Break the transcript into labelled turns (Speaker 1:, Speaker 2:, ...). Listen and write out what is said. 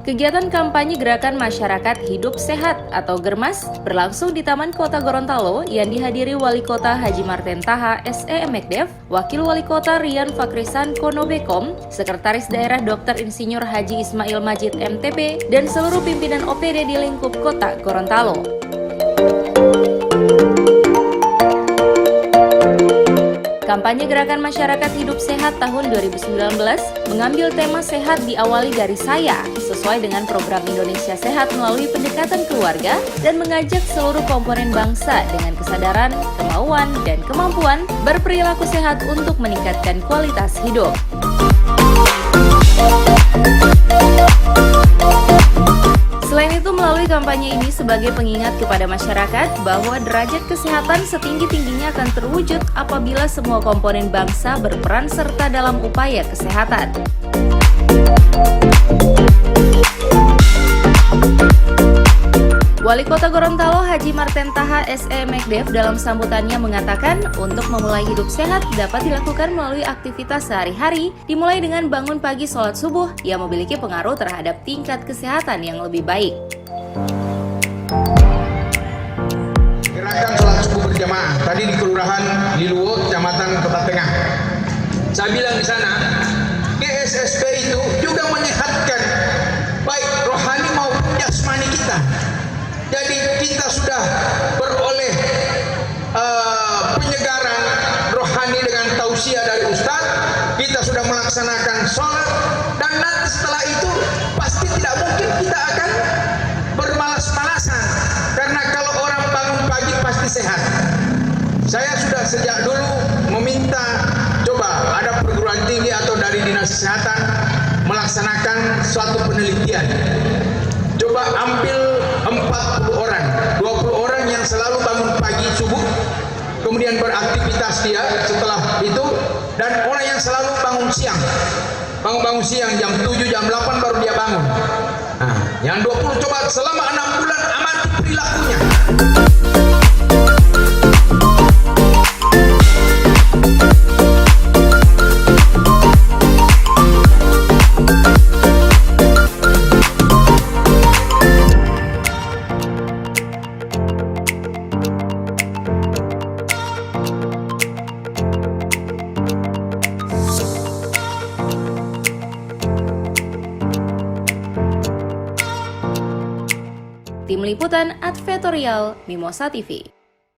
Speaker 1: Kegiatan kampanye Gerakan Masyarakat Hidup Sehat atau GERMAS berlangsung di Taman Kota Gorontalo yang dihadiri Wali Kota Haji Marten Taha SE Mekdev, Wakil Wali Kota Rian Fakrisan Konobekom, Sekretaris Daerah Dr. Insinyur Haji Ismail Majid MTP, dan seluruh pimpinan OPD di lingkup Kota Gorontalo. Kampanye Gerakan Masyarakat Hidup Sehat tahun 2019 mengambil tema sehat diawali dari saya, sesuai dengan program Indonesia Sehat melalui pendekatan keluarga dan mengajak seluruh komponen bangsa dengan kesadaran, kemauan, dan kemampuan berperilaku sehat untuk meningkatkan kualitas hidup. Selain itu, melalui kampanye ini sebagai pengingat kepada masyarakat bahwa derajat kesehatan setinggi-tingginya akan terwujud apabila semua komponen bangsa berperan serta dalam upaya kesehatan. Wali Kota Gorontalo Haji Marten Taha SE Mekdev dalam sambutannya mengatakan untuk memulai hidup sehat dapat dilakukan melalui aktivitas sehari-hari, dimulai dengan bangun pagi sholat subuh yang memiliki pengaruh terhadap tingkat kesehatan yang lebih baik.
Speaker 2: Gerakan sholat subuh berjamaah tadi di Kelurahan Liluwo, Kecamatan Kota Tengah. Saya bilang di sana, GSSP itu juga menyehatkan baik rohani maupun jasmani kita. Jadi kita sudah beroleh penyegaran rohani dengan tausiah dari Ustaz. Kita sudah melaksanakan sholat, dan nanti setelah itu pasti tidak mungkin kita akan bermalas-malasan, karena kalau orang bangun pagi pasti sehat. Saya sudah sejak dulu meminta coba ada perguruan tinggi atau dari Dinas Kesehatan melaksanakan suatu penelitian. Coba ambil 40 orang, 20 orang yang selalu bangun pagi subuh, kemudian beraktivitas dia setelah itu, dan orang yang selalu bangun siang. Bangun siang jam 7, jam 8 baru dia bangun. Nah, yang 20 coba selama 6 bulan amati perilakunya.
Speaker 1: Tim Liputan Advertorial Mimosa TV.